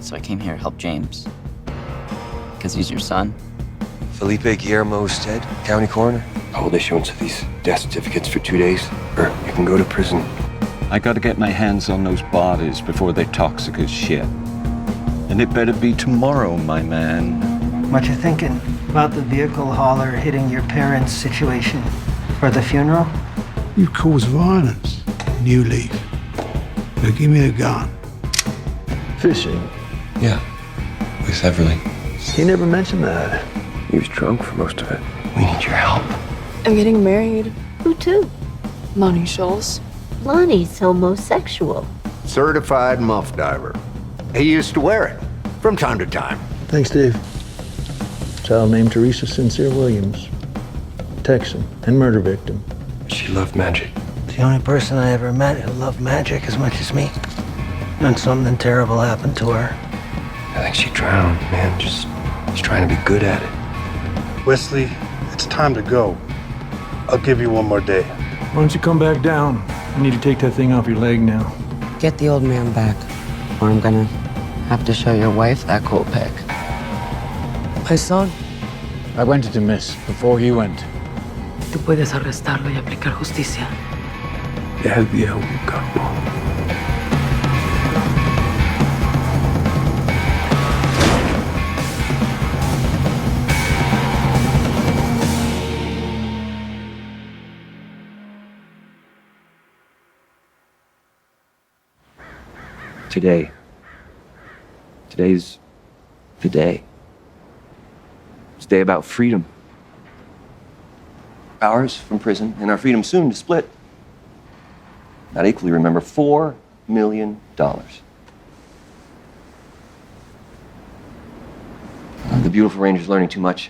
So I came here to help James. Because he's your son. Felipe Guillermo's dead, county coroner. I hold issuance of these death certificates for 2 days, or you can go to prison. I gotta get my hands on those bodies before they're toxic as shit. And it better be tomorrow, my man. What you thinking about the vehicle hauler hitting your parents' situation for the funeral? You've caused violence. New leaf. Now give me a gun. Fishing? Yeah, with Everly. He never mentioned that. He was drunk for most of it. We need your help. I'm getting married. Who to? Money Scholes. Lonnie's homosexual. Certified muff diver. He used to wear it from time to time. Thanks, Dave. Child named Teresa Sincere Williams. Texan and murder victim. She loved magic. The only person I ever met who loved magic as much as me. And something terrible happened to her. I think she drowned, man. Just trying to be good at it. Wesley, it's time to go. I'll give you one more day. Why don't you come back down? I need to take that thing off your leg now. Get the old man back, or I'm gonna have to show your wife that cool pic. My son, I wanted to miss before you went. Tú puedes arrestarlo y aplicar justicia. El viejo capo. Today. Today's the day. It's a day about freedom. Ours from prison, and our freedom soon to split. Not equally, remember, $4 million. The beautiful ranger's learning too much.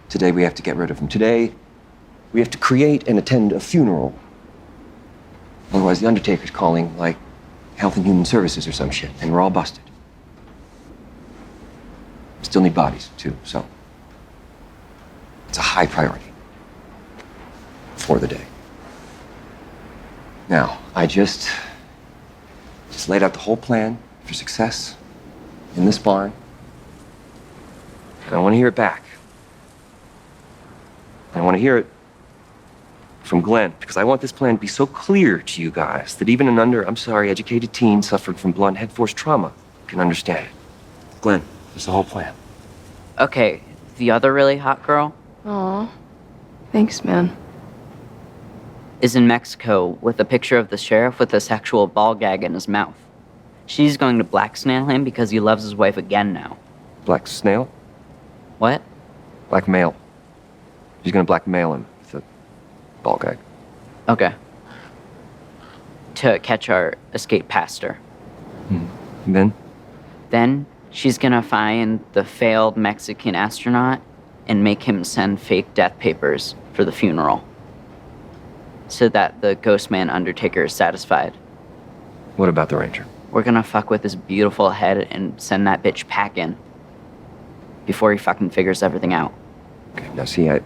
Today we have to get rid of him. Today we have to create and attend a funeral. Otherwise the undertaker's calling, like, Health and Human Services or some shit, and we're all busted. Still need bodies, too, so it's a high priority for the day. Now, I just laid out the whole plan for success in this barn, and I want to hear it back. I want to hear it from Glenn, because I want this plan to be so clear to you guys that even an educated teen suffering from blunt head force trauma can understand it. Glenn, that's the whole plan. Okay, the other really hot girl Aw. Thanks, man. is in Mexico with a picture of the sheriff with a sexual ball gag in his mouth. She's going to blackmail him because he loves his wife again now. Black snail? What? Blackmail. She's gonna blackmail him with a ball gag. Okay. To catch our escaped pastor. And then? Then she's gonna find the failed Mexican astronaut and make him send fake death papers for the funeral so that the ghost man undertaker is satisfied. What about the ranger? We're gonna fuck with his beautiful head and send that bitch packing before he fucking figures everything out. Okay, now see, I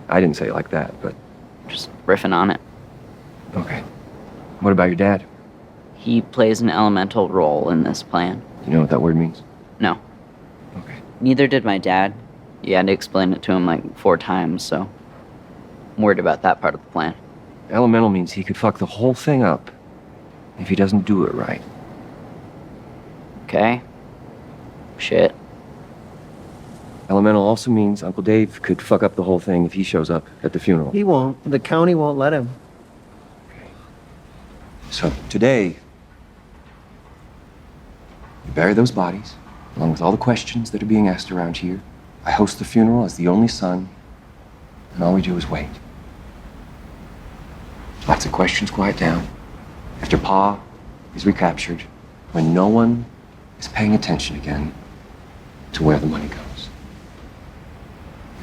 didn't say it like that, but... Just riffing on it. Okay. What about your dad? He plays an elemental role in this plan. You know what that word means? No. Okay. Neither did my dad. You had to explain it to him like 4 times, so I'm worried about that part of the plan. Elemental means he could fuck the whole thing up if he doesn't do it right. Okay? Shit. Elemental also means Uncle Dave could fuck up the whole thing if he shows up at the funeral. he won't. The county won't let him. So today, you bury those bodies, along with all the questions that are being asked around here. I host the funeral as the only son, and all we do is wait. Lots of questions quiet down. After Pa is recaptured, when no one is paying attention again to where the money goes.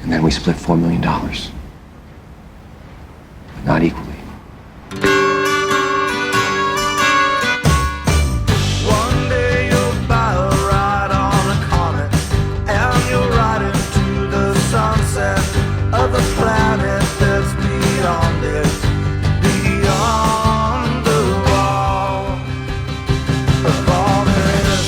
And then we split $4 million. But not equally. One day you'll buy a ride on a comet, and you'll ride into the sunset of the planet that's beyond it, beyond the wall of all this.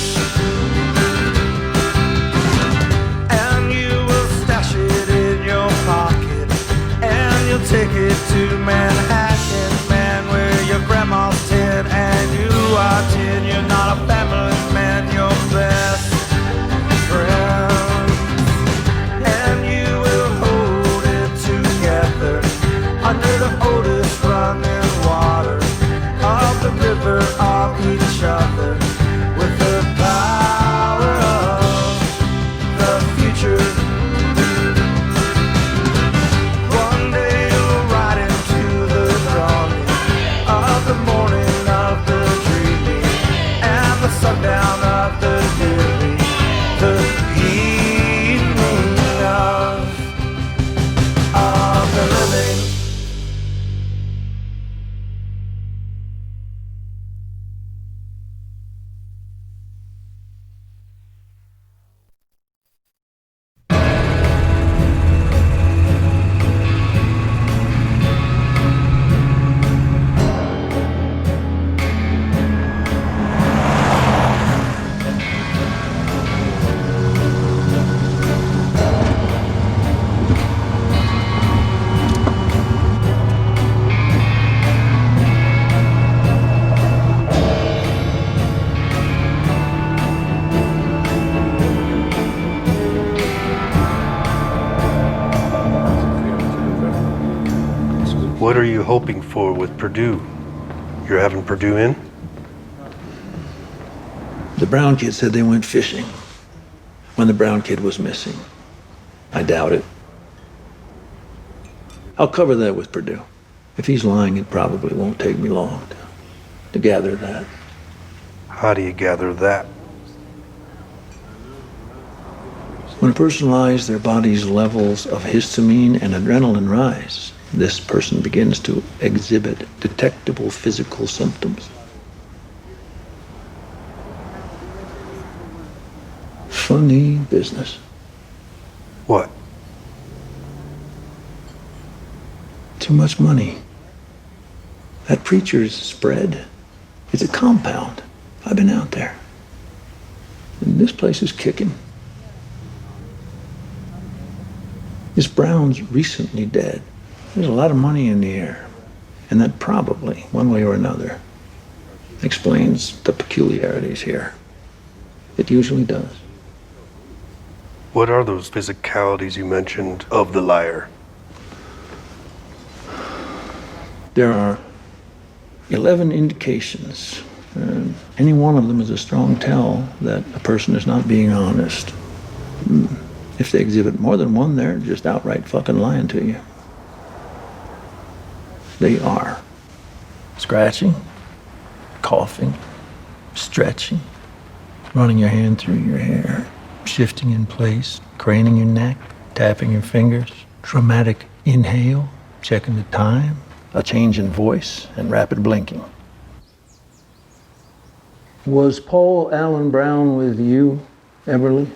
are you hoping for with Purdue? You're having Purdue in? The Brown kid said they went fishing when the Brown kid was missing. I doubt it. I'll cover that with Purdue. If he's lying, it probably won't take me long to gather that. How do you gather that? When a person lies, their body's levels of histamine and adrenaline rise. This person begins to exhibit detectable physical symptoms. Funny business. What? Too much money. That preacher's spread, it's a compound. I've been out there. And this place is kicking. This Brown's recently dead. There's a lot of money in the air. And that probably, one way or another, explains the peculiarities here. It usually does. What are those physicalities you mentioned of the liar? There are 11 indications. Any one of them is a strong tell that a person is not being honest. If they exhibit more than one, they're just outright fucking lying to you. They are scratching, coughing, stretching, running your hand through your hair, shifting in place, craning your neck, tapping your fingers, dramatic inhale, checking the time, a change in voice, and rapid blinking. Was Paul Allen Brown with you, Everly,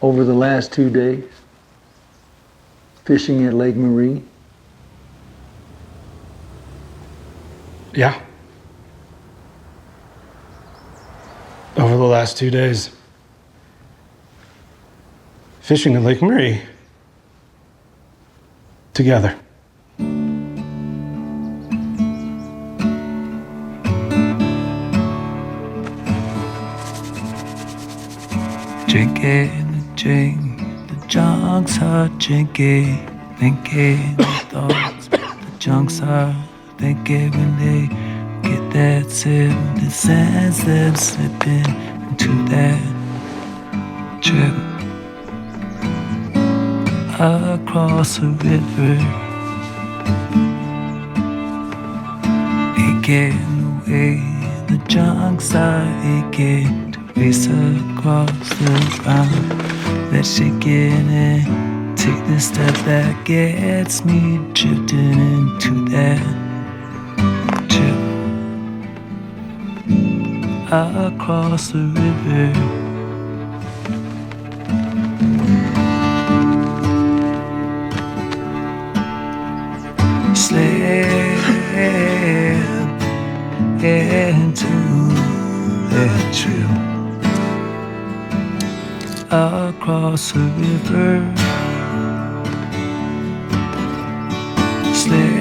over the last 2 days? Fishing at Lake Marie? Yeah. Over the last 2 days. Fishing at Lake Marie. Together. Drinking, drink, the junk's hard drinking, thinking the thoughts, the junks are thinking when they get that sip that sends them slipping into that trip across a river, aching away, the junks are aching. Race across the ground, let's shake it and take the step that gets me drifting into that trip across the river. Slip into that trip across the river, slip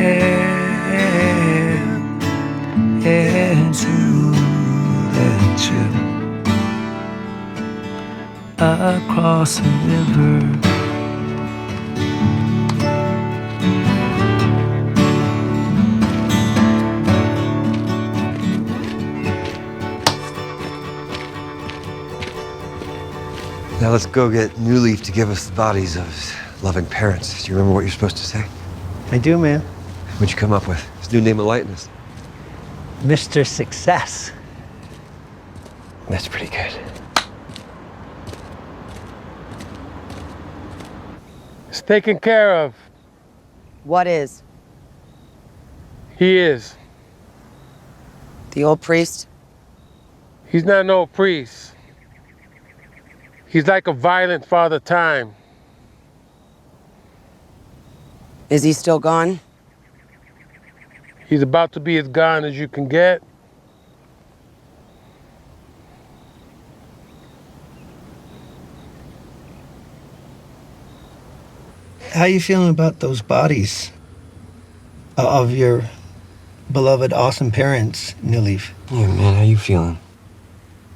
into that trip across the river. Now let's go get New Leaf to give us the bodies of his loving parents. Do you remember what you're supposed to say? I do, man. What'd you come up with? His new name of lightness. Mr. Success. That's pretty good. It's taken care of. What is? He is. The old priest? He's not an old priest. He's like a violent father time. Is he still gone? He's about to be as gone as you can get. How you feeling about those bodies of your beloved, awesome parents, New Leaf? Yeah, man, how you feeling?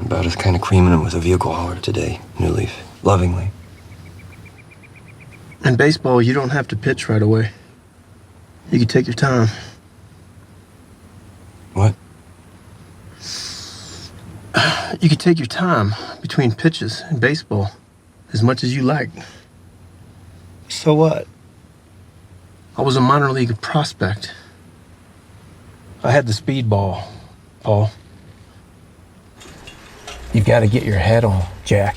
About us kind of creaming him with a vehicle hauler today, New Leaf. Lovingly. In baseball, you don't have to pitch right away. You can take your time. What? You can take your time between pitches in baseball as much as you like. So what? I was a minor league prospect. I had the speed ball, Paul. You gotta get your head on, Jack.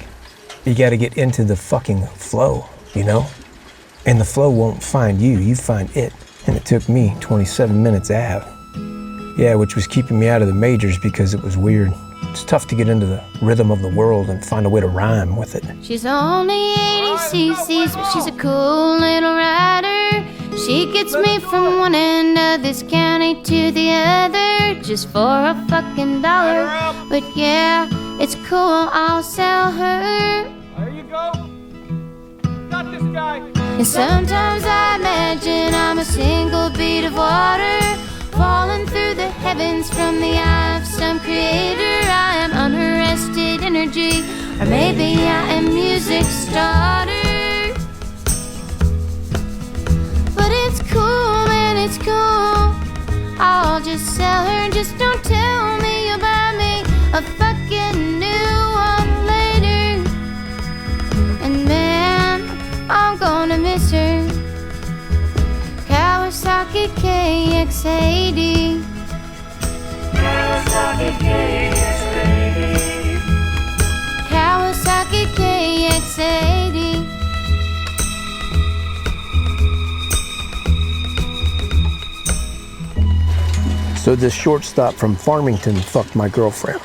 You gotta get into the fucking flow, you know? And the flow won't find you, you find it. And it took me 27 minutes out. Yeah, which was keeping me out of the majors because it was weird. It's tough to get into the rhythm of the world and find a way to rhyme with it. She's only 80 cc's, but she's a cool little rider. She gets me from one end of this county to the other just for a fucking dollar. But yeah, it's cool, I'll sell her. There you go. Got this guy. And sometimes I imagine I'm a single bead of water falling through the heavens from the eye of some creator. I am unarrested energy, or maybe I am music starter. But it's cool, man, it's cool. I'll just sell her, just don't tell me you'll buy me a fucking new one later. And man, I'm gonna miss her. Kawasaki KX80. Kawasaki KX80. Kawasaki KX80. So this shortstop from Farmington fucked my girlfriend.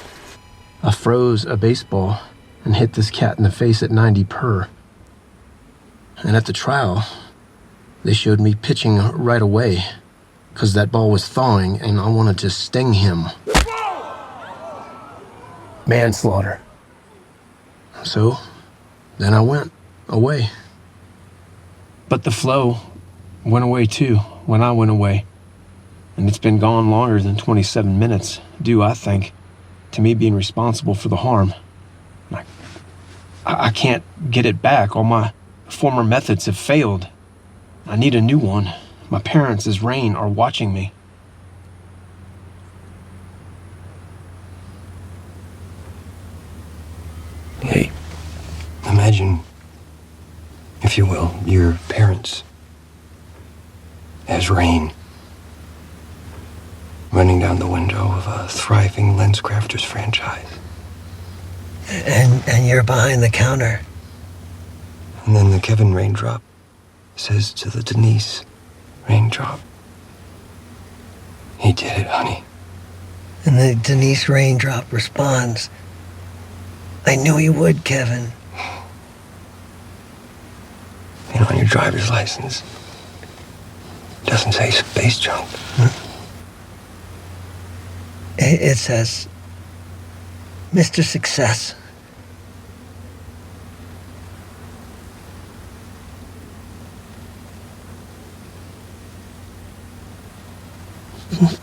I froze a baseball and hit this cat in the face at 90 per. And at the trial, they showed me pitching right away because that ball was thawing and I wanted to sting him. Manslaughter. So then I went away. But the flow went away too when I went away. And it's been gone longer than 27 minutes, due, I think, to me being responsible for the harm. I can't get it back. All my former methods have failed. I need a new one. My parents, as Rain, are watching me. Hey, imagine, if you will, your parents as Rain running down the window of a thriving lens crafters franchise. And you're behind the counter. And then the Kevin Raindrop says to the Denise Raindrop, "He did it, honey." And the Denise Raindrop responds, "I knew you would, Kevin." You know, on your driver's license, it doesn't say space junk. It says, Mr. Success.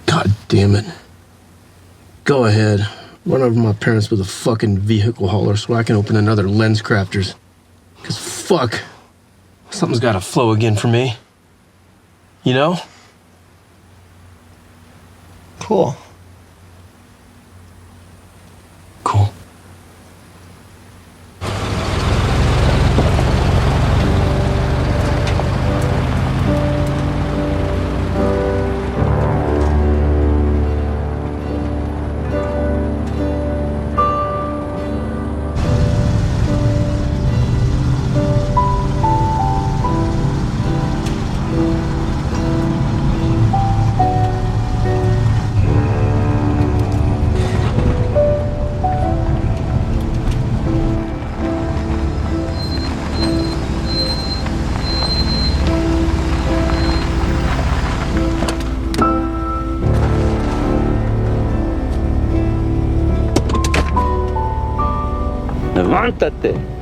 God damn it. Go ahead. Run over my parents with a fucking vehicle hauler so I can open another Lens Crafters. 'Cause fuck, something's gotta flow again for me. You know? Cool. Cool. Levántate.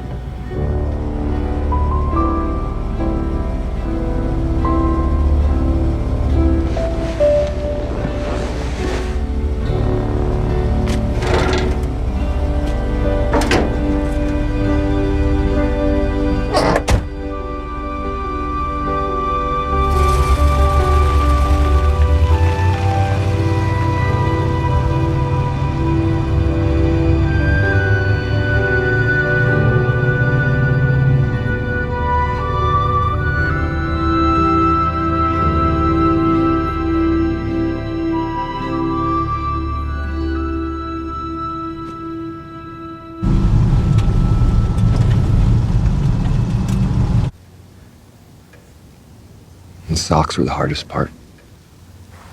socks were the hardest part.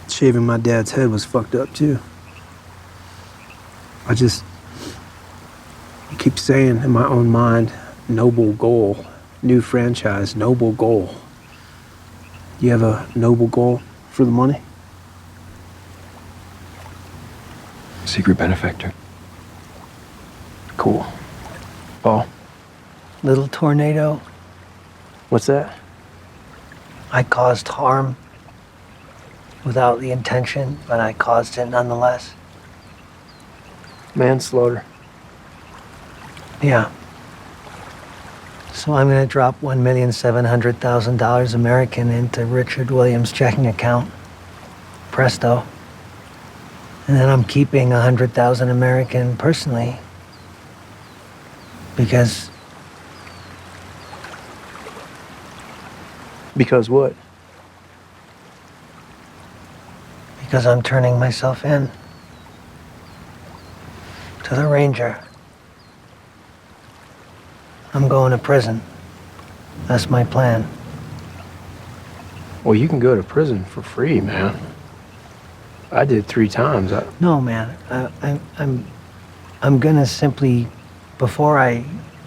Shaving my dad's head was fucked up too. I keep saying in my own mind, noble goal, new franchise, noble goal. You have a noble goal for the money? Secret benefactor. Cool. Paul? Little tornado. What's that? I caused harm without the intention, but I caused it nonetheless. Manslaughter. Yeah. So I'm going to drop $1,700,000 American into Richard Williams' checking account. Presto. And then I'm keeping 100,000 American personally. Because what? Because I'm turning myself in to the Ranger. I'm going to prison. That's my plan. Well, you can go to prison for free, man. I did 3 times. No, man. I'm gonna simply, before I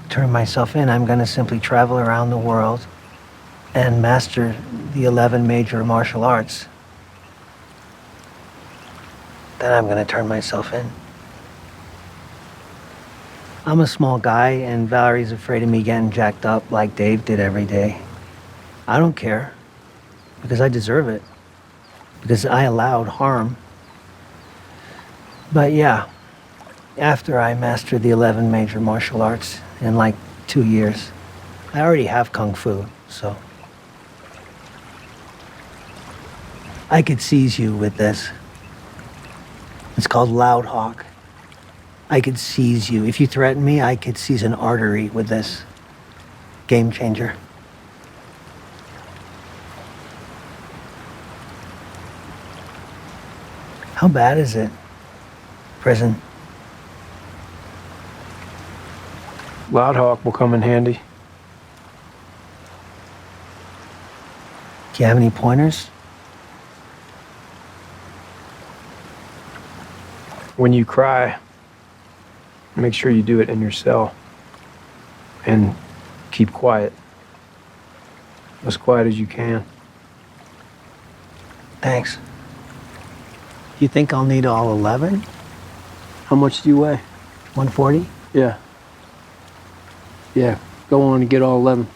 turn myself in, I'm gonna simply travel around the world and master the 11 major martial arts. Then I'm gonna turn myself in. I'm a small guy, and Valerie's afraid of me getting jacked up like Dave did every day. I don't care, because I deserve it, because I allowed harm. But yeah, after I master the 11 major martial arts in like 2 years, I already have Kung Fu, so I could seize you with this. It's called Loud Hawk. I could seize you. If you threaten me, I could seize an artery with this. Game changer. How bad is it? Prison. Loud Hawk will come in handy. Do you have any pointers? When you cry, make sure you do it in your cell. And keep quiet. As quiet as you can. Thanks. You think I'll need all 11? How much do you weigh? 140? Yeah. Yeah, go on and get all 11.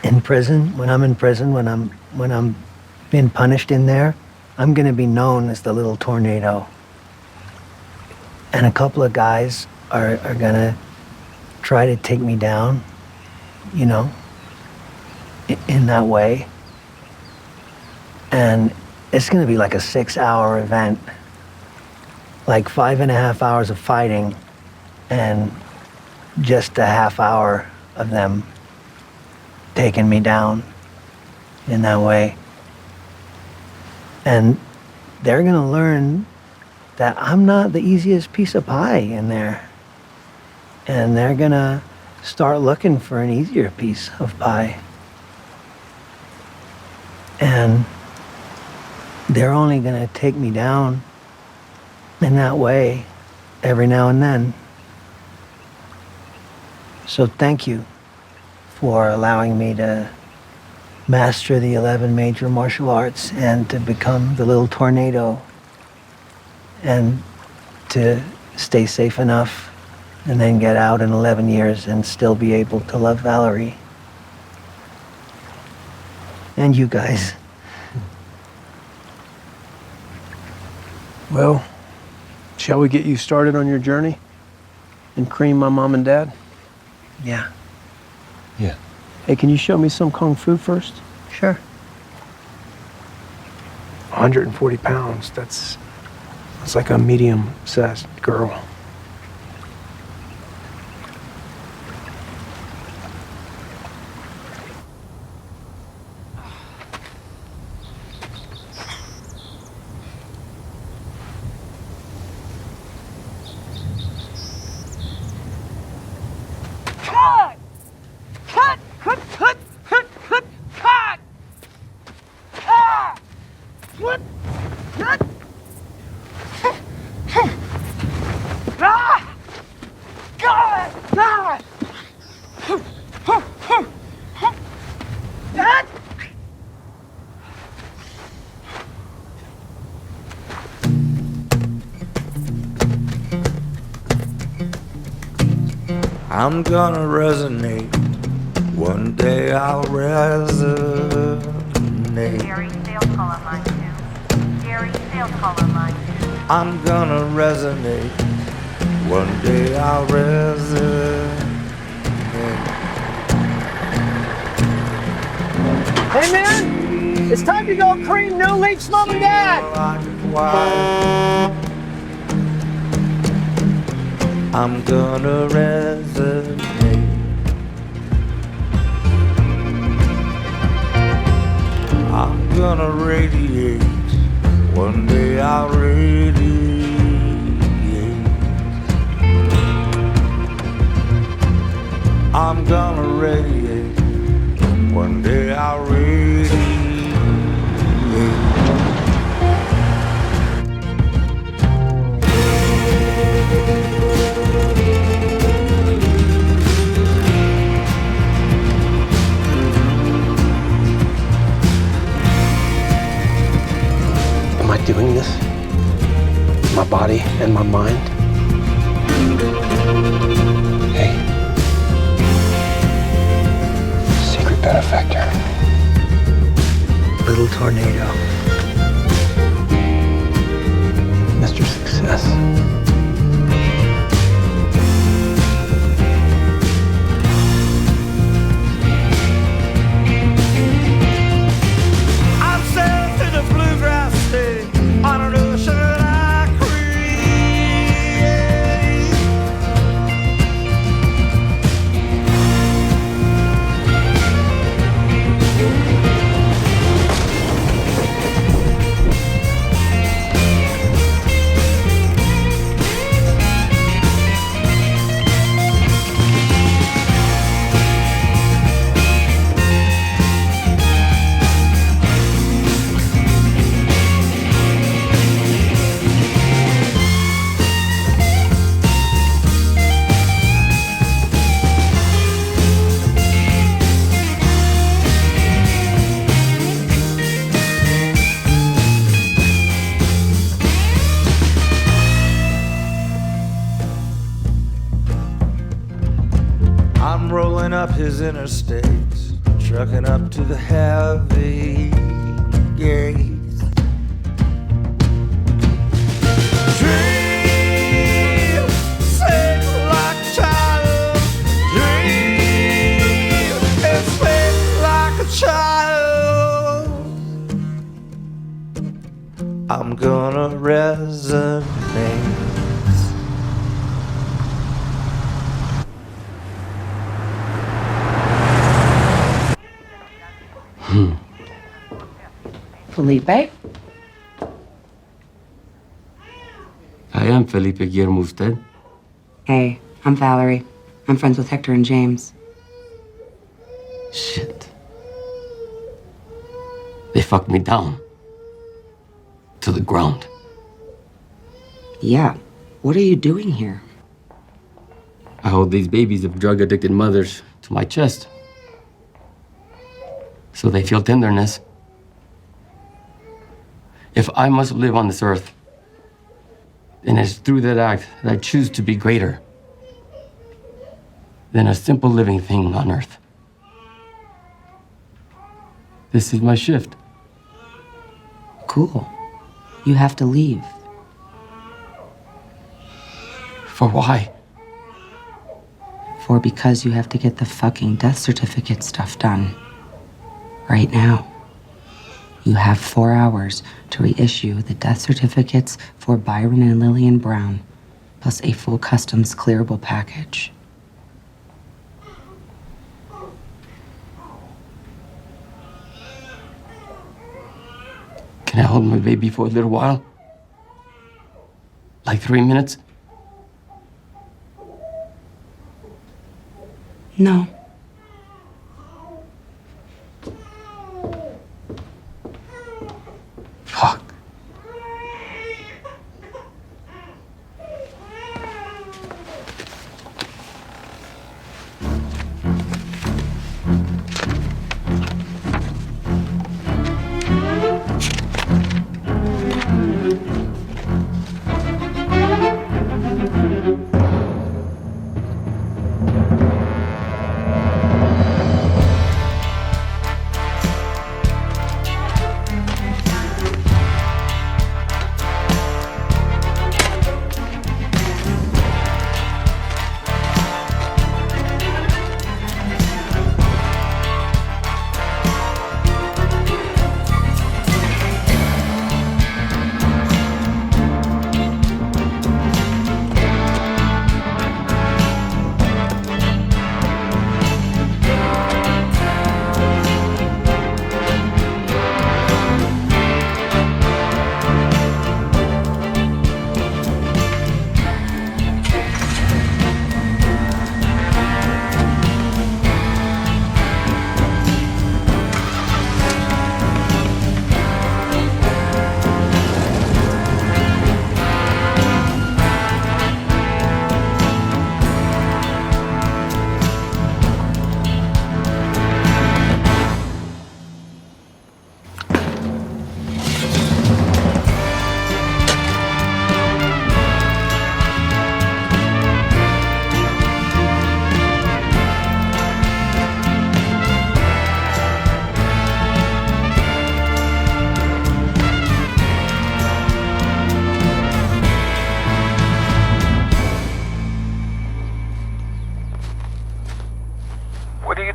In prison, when I'm in prison, when I'm being punished in there, I'm gonna be known as the little tornado. And a couple of guys are gonna try to take me down, you know, in that way. And it's gonna be like a 6-hour event, like 5.5 hours of fighting and just a half hour of them taking me down in that way. And they're gonna learn that I'm not the easiest piece of pie in there. And they're gonna start looking for an easier piece of pie. And they're only gonna take me down in that way every now and then. So thank you for allowing me to master the 11 major martial arts and to become the little tornado and to stay safe enough and then get out in 11 years and still be able to love Valerie. And you guys. Well, shall we get you started on your journey and cream my mom and dad? Yeah. Yeah. Hey, can you show me some Kung Fu first? Sure. 140 pounds, that's like a medium-sized girl. I'm gonna resonate. One day I'll resonate. Jerry, sales call on line 2. Jerry, sales call on line 2. I'm gonna resonate. One day I'll resonate. Hey, man! It's time to go cream new leaks, Mom and Dad! I'm gonna resonate. I'm gonna radiate. One day I'll radiate. I'm gonna radiate. One day I'll radiate. Am I doing this? My body and my mind? Hey. Secret benefactor. Little tornado. Mr. Success. I'm sailing through the bluegrass state on an ocean that I create. I'm rolling up his interstates, trucking up to the heavy gates. Dream, sing like a child. Dream, and sing like a child. I'm gonna resonate. Felipe? I am Felipe Guillermo usted. Hey, I'm Valerie. I'm friends with Hector and James. Shit. They fucked me down. To the ground. Yeah. What are you doing here? I hold these babies of drug-addicted mothers to my chest. So they feel tenderness. If I must live on this earth, then it's through that act that I choose to be greater than a simple living thing on earth. This is my shift. Cool. You have to leave. For why? For because you have to get the fucking death certificate stuff done. Right now. You have 4 hours to reissue the death certificates for Byron and Lilian Brown, plus a full customs clearable package. Can I hold my baby for a little while? Like 3 minutes? No. Fuck.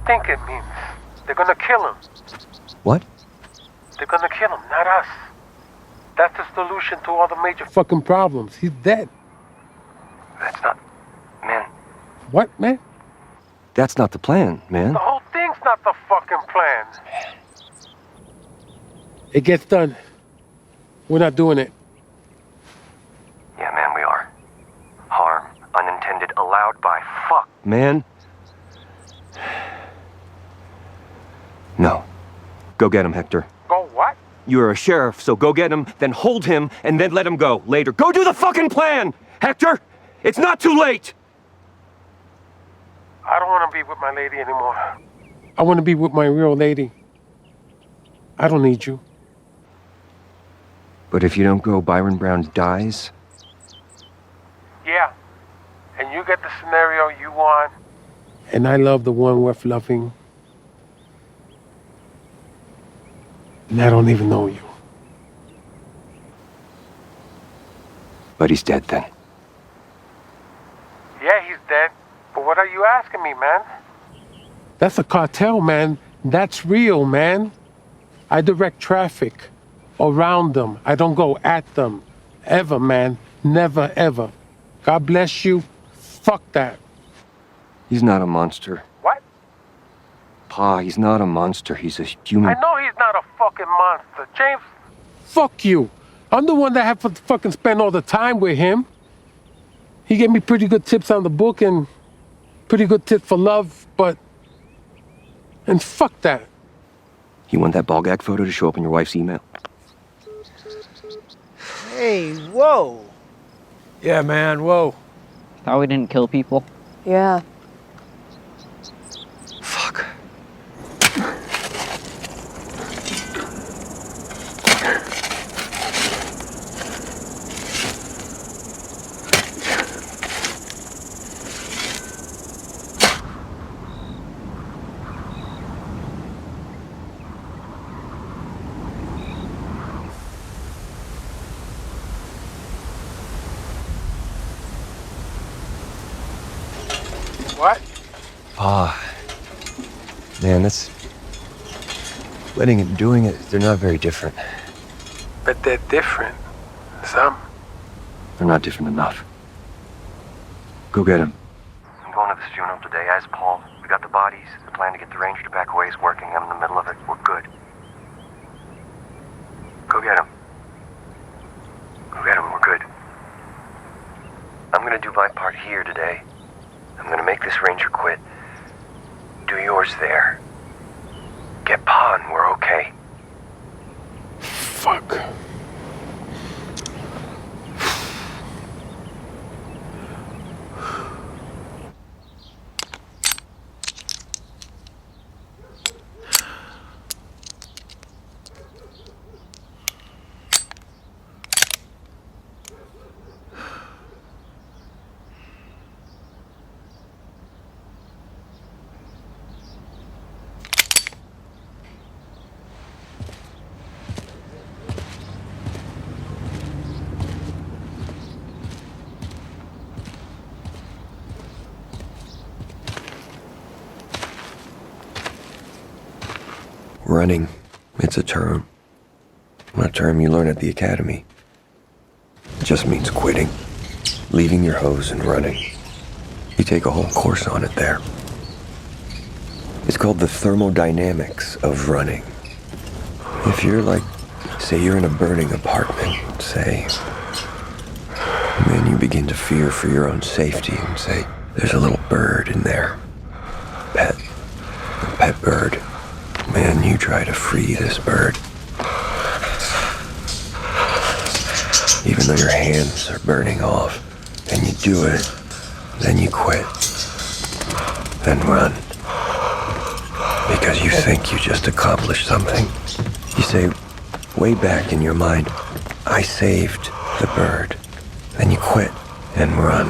think it means? They're gonna kill him. What? They're gonna kill him, not us. That's the solution to all the major fucking problems. He's dead. That's not... Man. What, man? That's not the plan, man. The whole thing's not the fucking plan. It gets done. We're not doing it. Yeah, man, we are. Harm, unintended, allowed by fuck. Man. No. Go get him, Hector. Go what? You're a sheriff, so go get him, then hold him, and then let him go later. Go do the fucking plan! Hector! It's not too late! I don't want to be with my lady anymore. I want to be with my real lady. I don't need you. But if you don't go, Byron Brown dies? Yeah. And you get the scenario you want. And I love the one worth loving. And I don't even know you. But he's dead then. Yeah, he's dead. But what are you asking me, man? That's a cartel, man. That's real, man. I direct traffic around them. I don't go at them. Ever, man. Never, ever. God bless you. Fuck that. He's not a monster. What? Pa, he's not a monster. He's a human. I know he's not a fucking monster, James. Fuck you. I'm the one that have to fucking spend all the time with him. He gave me pretty good tips on the book and pretty good tips for love, but... And fuck that. You want that ball gag photo to show up in your wife's email? Hey, whoa. Yeah, man, whoa. Thought we didn't kill people? Yeah. Fuck. What? Man, that's... Letting and doing it, they're not very different. But they're different. Some. They're not different enough. Go get him. I'm going to this funeral today, as Paul. We got the bodies. The plan to get the ranger to back away is working. I'm in the middle of it. We're good. Go get him. Go get him. We're good. I'm gonna do my part here today. I'm gonna make this ranger quit. Do yours there. Get Pa and we're okay. Fuck. Running, it's a term. A term you learn at the academy. It just means quitting, leaving your hose and running. You take a whole course on it there. It's called the thermodynamics of running. If you're like, say you're in a burning apartment, say, and then you begin to fear for your own safety and say, there's a little bird in there, a pet bird. Man, you try to free this bird. Even though your hands are burning off, and you do it, then you quit, then run. Because you think you just accomplished something. You say, way back in your mind, I saved the bird. Then you quit and run.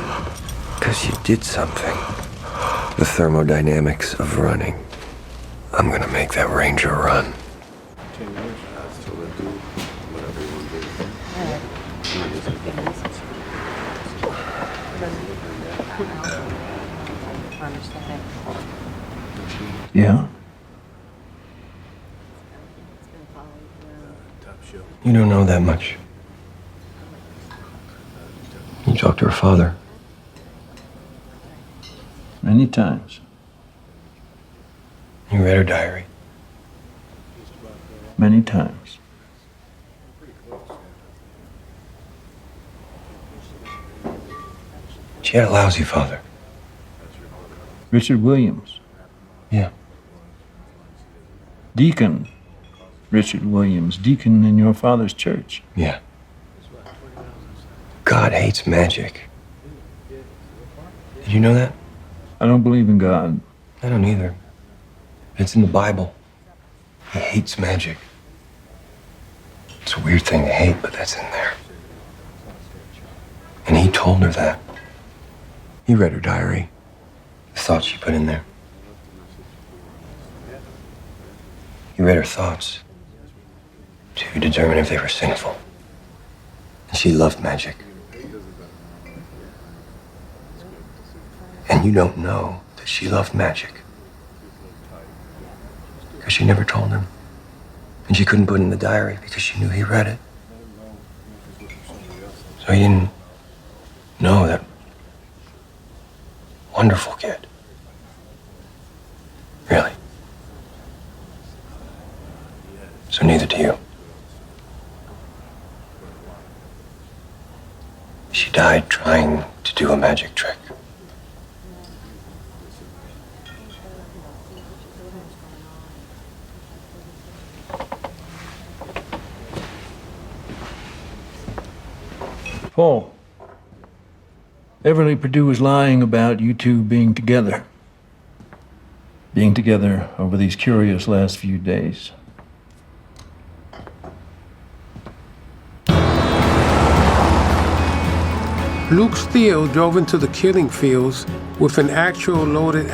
Because you did something. The thermodynamics of running. I'm gonna make that ranger run. Yeah? You don't know that much. You talked to her father. Many times. You read her diary. Many times. She had a lousy father. Richard Williams. Yeah. Deacon Richard Williams, deacon in your father's church. Yeah. God hates magic. Did you know that? I don't believe in God. I don't either. It's in the Bible. He hates magic. It's a weird thing to hate, but that's in there. And he told her that. He read her diary, the thoughts she put in there. He read her thoughts to determine if they were sinful. And she loved magic. And you don't know that she loved magic. Because she never told him. And she couldn't put it in the diary because she knew he read it. So he didn't know that wonderful kid. Really. So neither do you. She died trying to do a magic trick. Paul, Everly Purdue was lying about you two being together. Being together over these curious last few days. Luke Steele drove into the killing fields with an loaded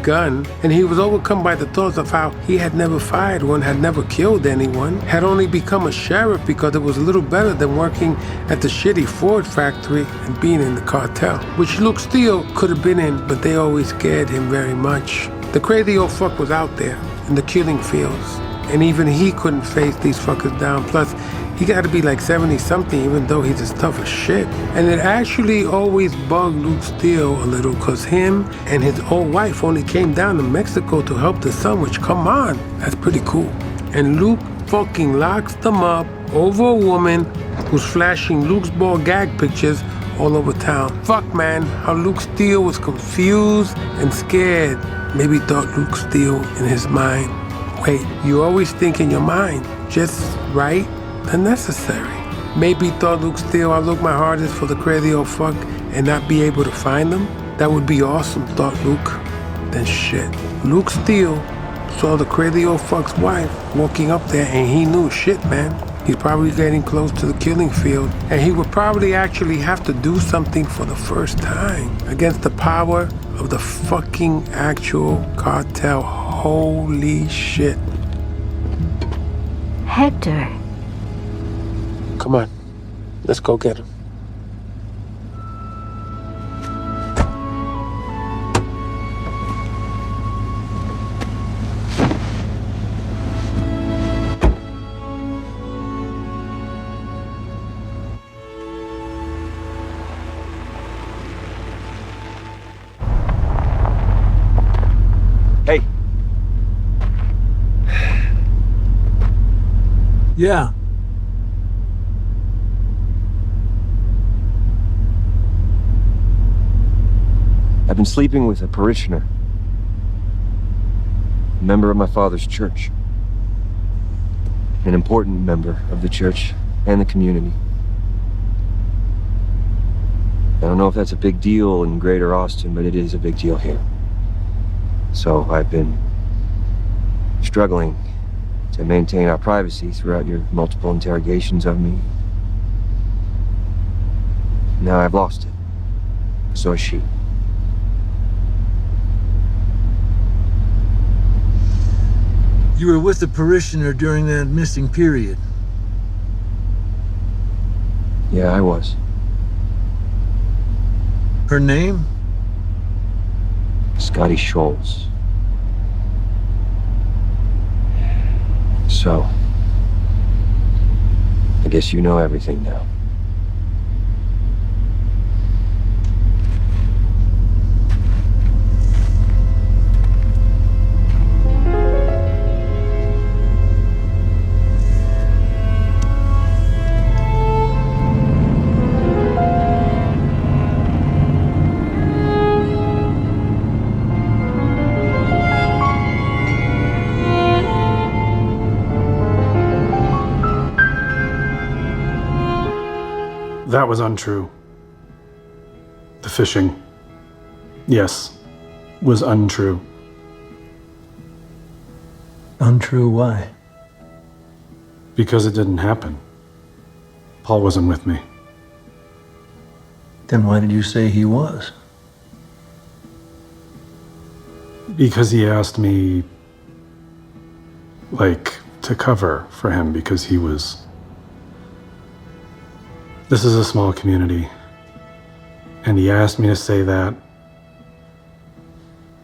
gun, and he was overcome by the thoughts of how he had never fired one, had never killed anyone, had only become a sheriff because it was a little better than working at the shitty Ford factory and being in the cartel, which Luke Steele could have been in, but they always scared him very much. The crazy old fuck was out there in the killing fields, and even he couldn't face these fuckers down. Plus, he got to be like 70-something, even though he's as tough as shit. And it actually always bugged Luke Steele a little, because him and his old wife only came down to Mexico to help the son, which, come on, that's pretty cool. And Luke fucking locks them up over a woman who's flashing Luke's ball gag pictures all over town. Fuck, man, how Luke Steele was confused and scared. Maybe thought Luke Steele in his mind, wait, you always think in your mind, just right and necessary. Maybe thought Luke Steele, I'll look my hardest for the crazy old fuck and not be able to find them. That would be awesome, thought Luke. Then shit. Luke Steele saw the crazy old fuck's wife walking up there, and he knew, shit, man, he's probably getting close to the killing field, and he would probably actually have to do something for the first time against the power of the fucking actual cartel. Holy shit. Hector. Come on, let's go get him. Hey. Yeah. I've been sleeping with a parishioner, a member of my father's church, an important member of the church and the community. I don't know if that's a big deal in Greater Austin, but it is a big deal here. So I've been struggling to maintain our privacy throughout your multiple interrogations of me. Now I've lost it. So has she. You were with the parishioner during that missing period. Yeah, I was. Her name? Scotty Scholes. So, I guess you know everything now. That was untrue. The fishing, yes, was untrue. Untrue why? Because it didn't happen. Paul wasn't with me. Then why did you say he was? Because he asked me, like, to cover for him because he was... This is a small community, and he asked me to say that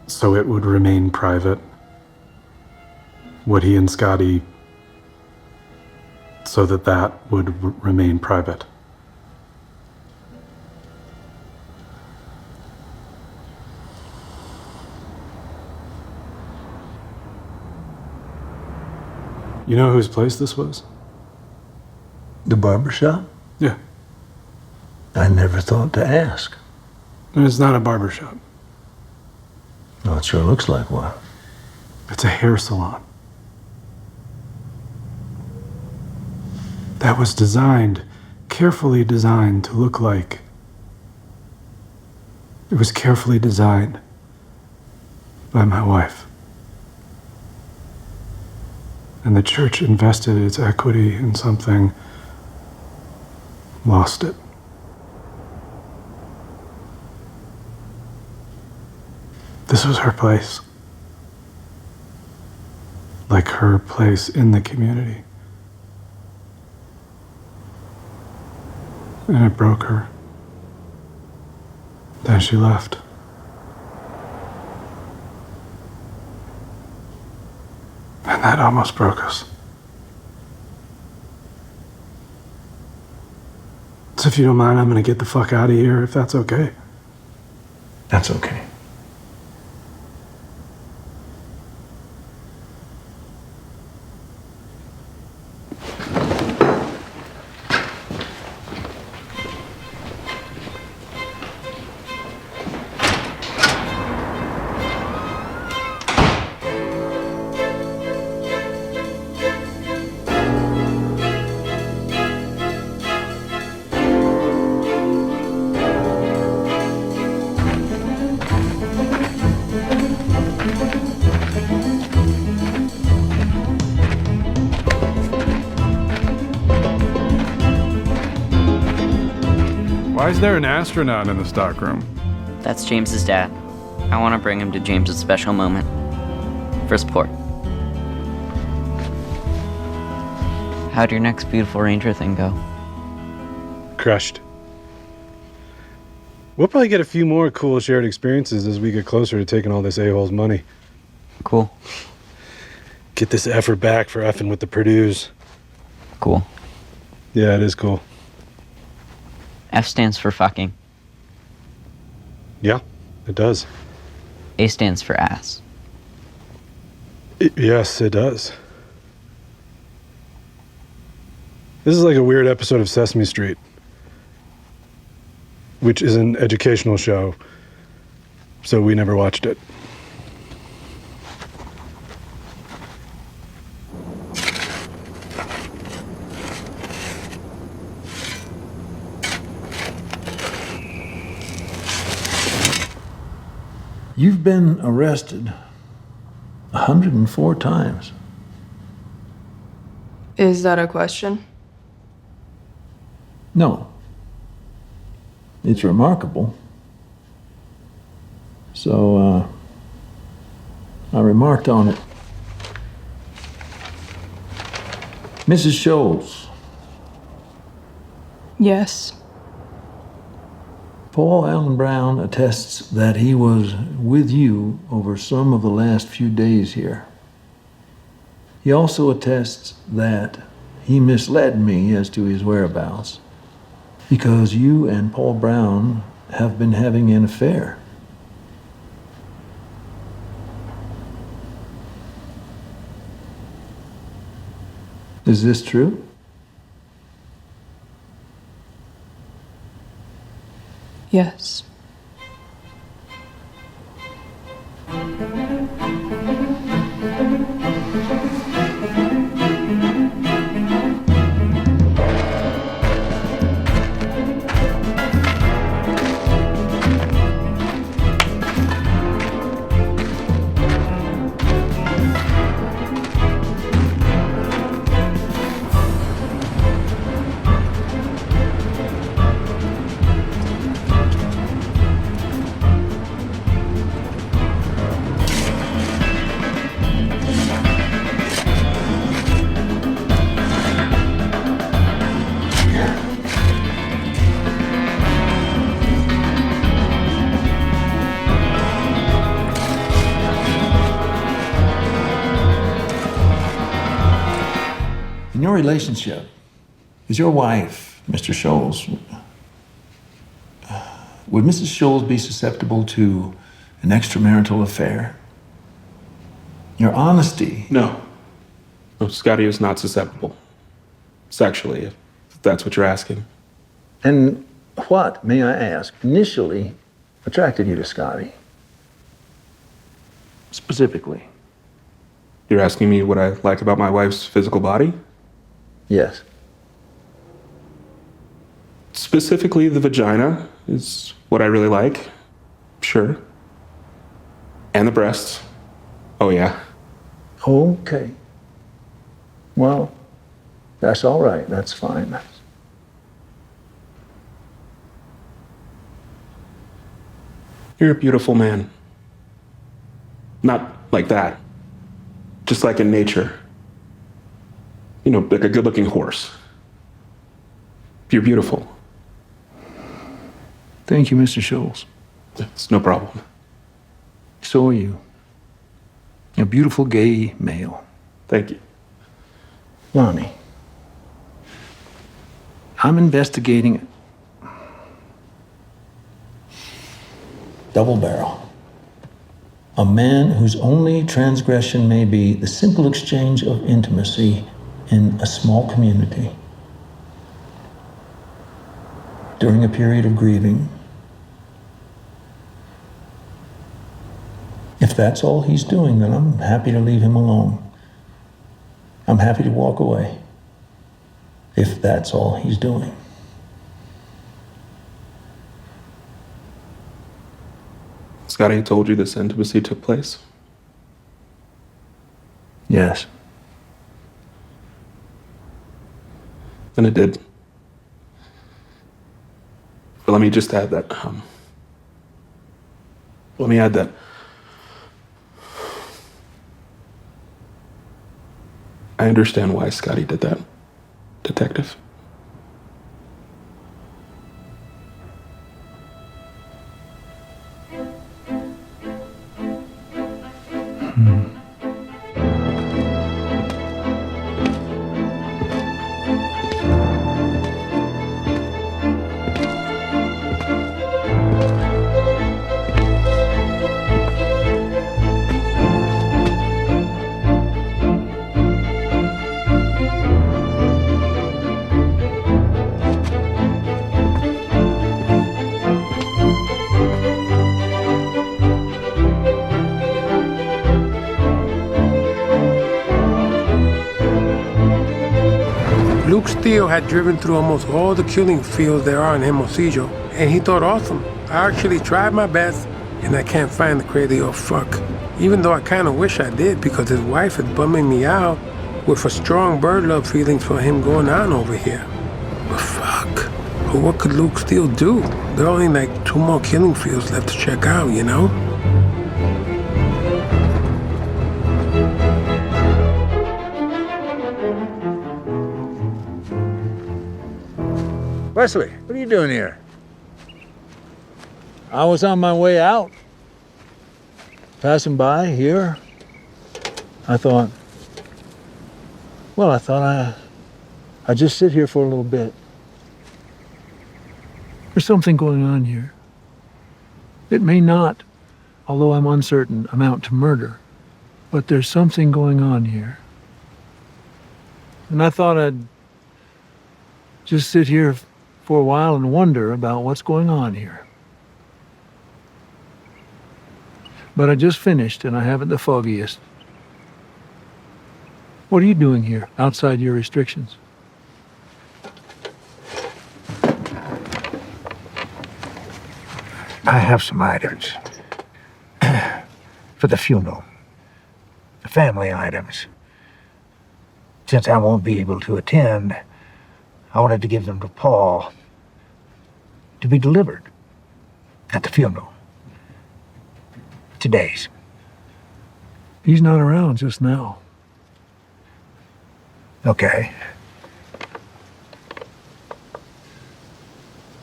so it would remain private. What he and Scotty, so that would remain private. You know whose place this was? The barbershop? Yeah. I never thought to ask. And it's not a barbershop. No, it sure looks like one. It's a hair salon. That was designed, carefully designed to look like... It was carefully designed by my wife. And the church invested its equity in something, lost it. This was her place. Like her place in the community. And it broke her. Then she left. And that almost broke us. So if you don't mind, I'm gonna get the fuck out of here, if that's okay. That's okay. Why is there an astronaut in the stockroom? That's James's dad. I want to bring him to James's special moment. For support. How'd your next beautiful Ranger thing go? Crushed. We'll probably get a few more cool shared experiences as we get closer to taking all this a-hole's money. Cool. Get this effort back for effing with the Purdues. Cool. Yeah, it is cool. F stands for fucking. Yeah, it does. A stands for ass. Yes, it does. This is like a weird episode of Sesame Street, which is an educational show, so we never watched it. You've been arrested 104 times. Is that a question? No. It's remarkable. So, I remarked on it. Mrs. Scholes. Yes. Paul Allen Brown attests that he was with you over some of the last few days here. He also attests that he misled me as to his whereabouts because you and Paul Brown have been having an affair. Is this true? Yes. In your relationship, is your wife, Mr. Scholes, would Mrs. Scholes be susceptible to an extramarital affair? Your honesty. No. No, Scotty is not susceptible. Sexually, if that's what you're asking. And what, may I ask, initially attracted you to Scotty? Specifically. You're asking me what I like about my wife's physical body? Yes. Specifically, the vagina is what I really like. Sure. And the breasts. Oh, yeah. Okay. Well, that's all right. That's fine. You're a beautiful man. Not like that. Just like in nature. You know, like a good-looking horse. You're beautiful. Thank you, Mr. Scholes. It's no problem. So are you. A beautiful gay male. Thank you. Lonnie, I'm investigating double barrel. A man whose only transgression may be the simple exchange of intimacy in a small community during a period of grieving. If that's all he's doing, then I'm happy to leave him alone. I'm happy to walk away if that's all he's doing. Scotty told you this intimacy took place? Yes. And it did. But let me just add that, let me add that I understand why Scotty did that, Detective. Luke Steele had driven through almost all the killing fields there are in Hermosillo, and he thought, awesome. I actually tried my best, and I can't find the crazy old fuck. Even though I kind of wish I did, because his wife is bumming me out with a strong bird love feelings for him going on over here. But fuck. But what could Luke Steele do? There are only like 2 more killing fields left to check out, you know? Wesley, what are you doing here? I was on my way out. Passing by here. I thought, Well, I thought I'd just sit here for a little bit. There's something going on here. It may not, although I'm uncertain, amount to murder, but there's something going on here. And I thought I'd just sit here for a while and wonder about what's going on here. But I just finished and I haven't the foggiest. What are you doing here, outside your restrictions? I have some items for the funeral. Family items. Since I won't be able to attend, I wanted to give them to Paul to be delivered at the funeral. Today's. He's not around just now. Okay.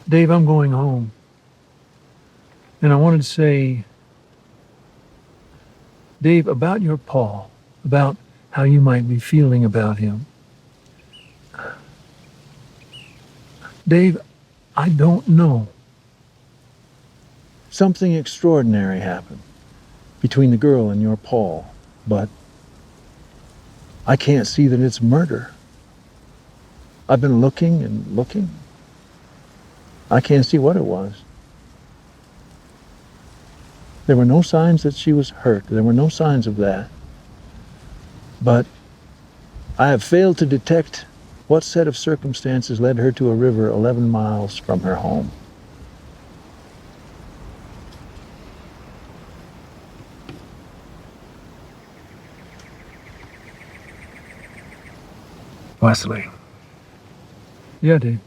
Dave, I'm going home. And I wanted to say, Dave, about your Paul, about how you might be feeling about him. Dave, I don't know. Something extraordinary happened between the girl and your Paul, but I can't see that it's murder. I've been looking and looking. I can't see what it was. There were no signs that she was hurt. There were no signs of that. But I have failed to detect what set of circumstances led her to a river 11 miles from her home. Wesley. Yeah, Dave.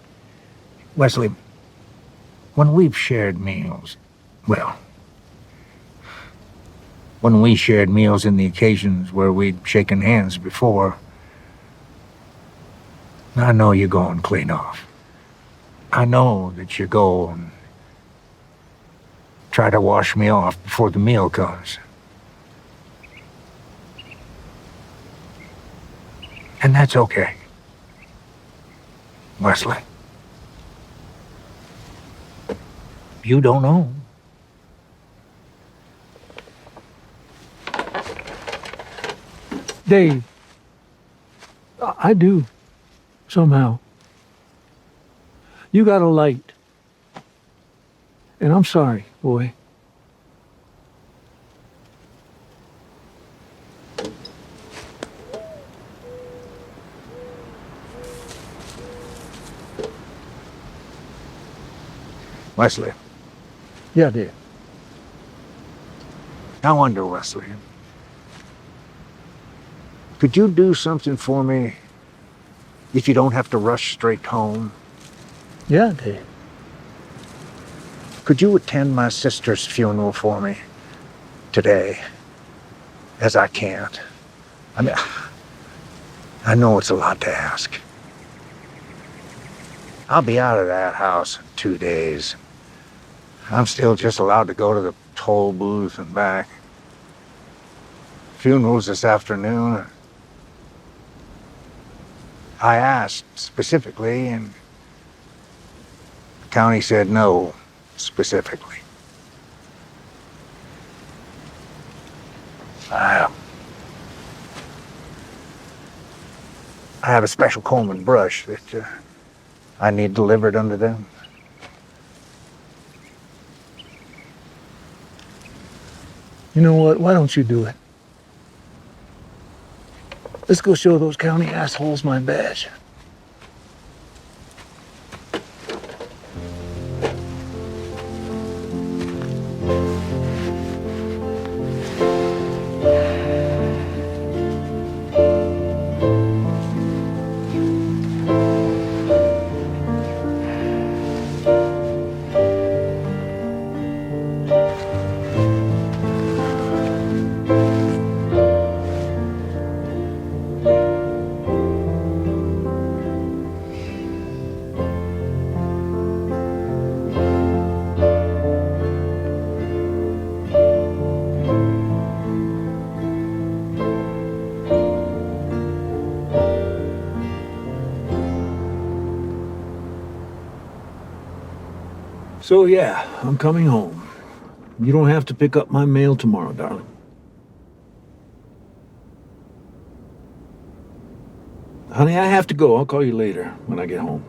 Wesley, when we've shared meals, well, when we shared meals in the occasions where we'd shaken hands before, I know you're going clean off. I know that you go and try to wash me off before the meal comes. And that's okay, Wesley. You don't know. Dave, I do, somehow. You got a light. And I'm sorry, boy. Wesley. Yeah, Dave. I wonder, Wesley, could you do something for me if you don't have to rush straight home? Yeah, Dave. Could you attend my sister's funeral for me today, as I can't? I mean, I know it's a lot to ask. I'll be out of that house in 2 days. I'm still just allowed to go to the toll booth and back. Funeral's this afternoon. I asked specifically, and the county said no, specifically. I have a special comb and brush that I need delivered under them. You know what? Why don't you do it? Let's go show those county assholes my badge. So yeah, I'm coming home. You don't have to pick up my mail tomorrow, darling. Honey, I have to go. I'll call you later when I get home.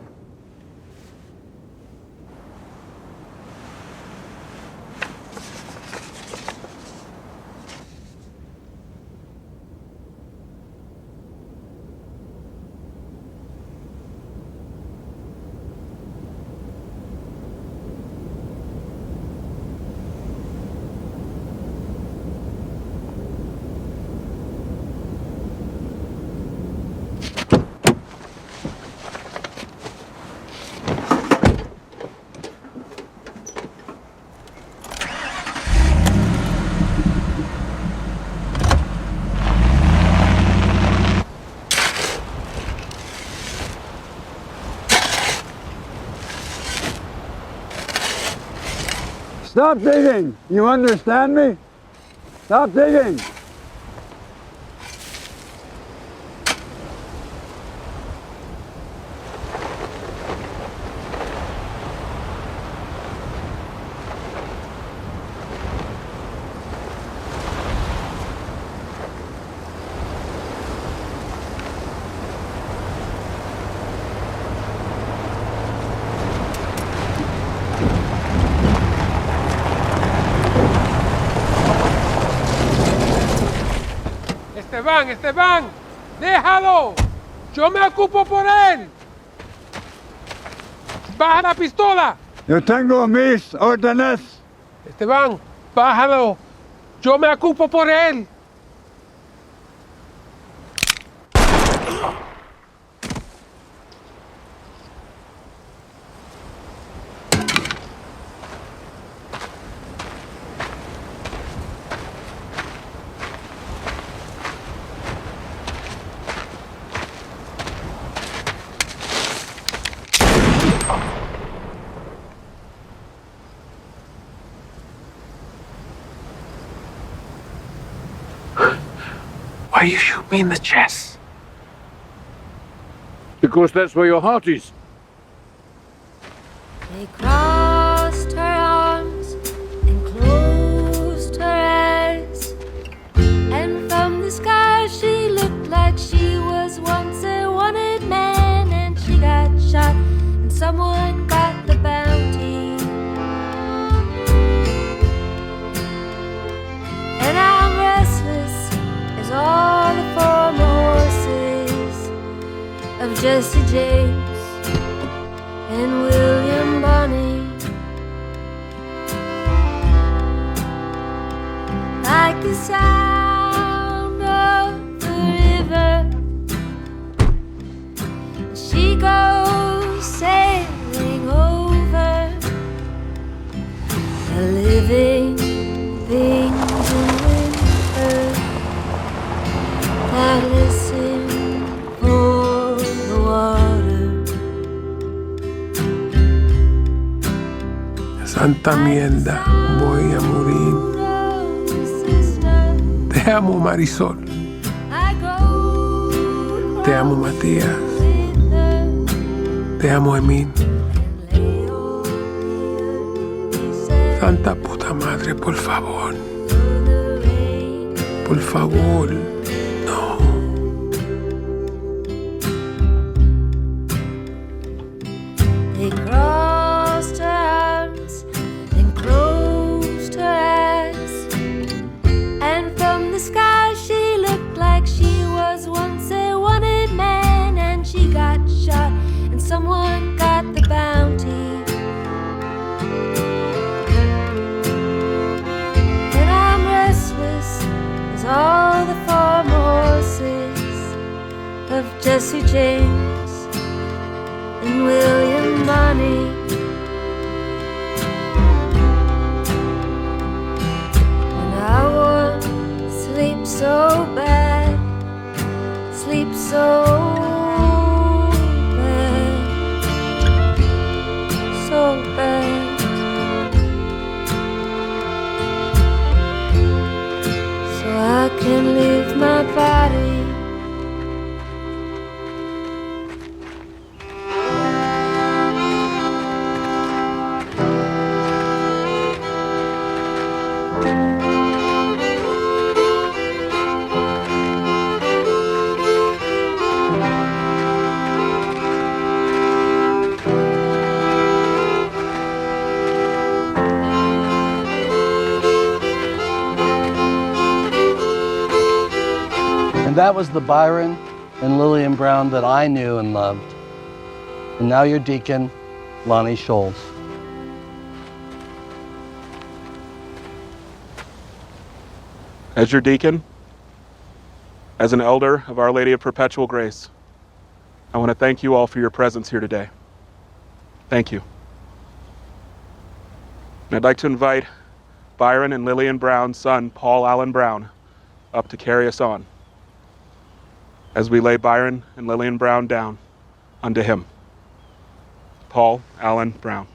Stop digging! You understand me? Stop digging! Esteban, déjalo. Yo me ocupo por él. Baja la pistola. Yo tengo mis órdenes. Esteban, bájalo. Yo me ocupo por él. Why you shoot me in the chest? Because that's where your heart is. They crossed her arms and closed her eyes, and from the sky she looked like she was once a wanted man, and she got shot and someone got the bounty. And I'm restless as all the former horses of Jesse James and William Bonney, like the sound of the river. She goes sailing over the living things in winter that listen for the water. Santa mierda, voy a morir. Te amo, Marisol. Te amo, Matías. Te amo, Emil. Santa puta madre, por favor. Por favor. No. They crossed her arms and closed her eyes, and from the sky she looked like she was once a wanted man, and she got shot and someone got the bounty. And I'm restless as all the former horses of Jesse James and William Bonney. And I want sleep so bad, sleep so bad, so bad. So I can leave my body. And that was the Byron and Lilian Brown that I knew and loved. And now your deacon, Lonnie Scholes. As your deacon, as an elder of Our Lady of Perpetual Grace, I want to thank you all for your presence here today. Thank you. And I'd like to invite Byron and Lilian Brown's son, Paul Allen Brown, up to carry us on as we lay Byron and Lilian Brown down unto him. Paul Allen Brown.